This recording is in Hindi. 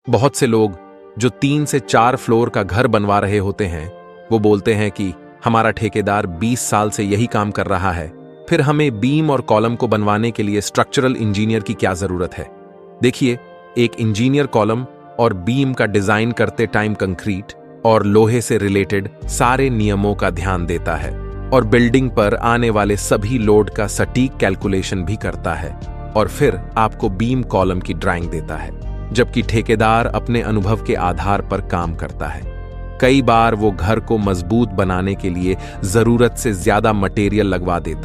बहुत से लोग जो 3 से 4 फ्लोर का घर बनवा रहे होते हैं, वो बोलते हैं कि हमारा ठेकेदार 20 साल से यही काम कर रहा है, फिर हमें बीम और कॉलम को बनवाने के लिए स्ट्रक्चरल इंजीनियर की क्या जरूरत है। देखिए, एक इंजीनियर कॉलम और बीम का डिजाइन करते टाइम कंक्रीट और लोहे से रिलेटेड सारे नियमों का ध्यान देता है और बिल्डिंग पर आने वाले सभी लोड का सटीक कैलकुलेशन भी करता है और फिर आपको बीम कॉलम की ड्राइंग देता है, जबकि ठेकेदार अपने अनुभव के आधार पर काम करता है। कई बार वो घर को मजबूत बनाने के लिए जरूरत से ज्यादा मटेरियल लगवा देता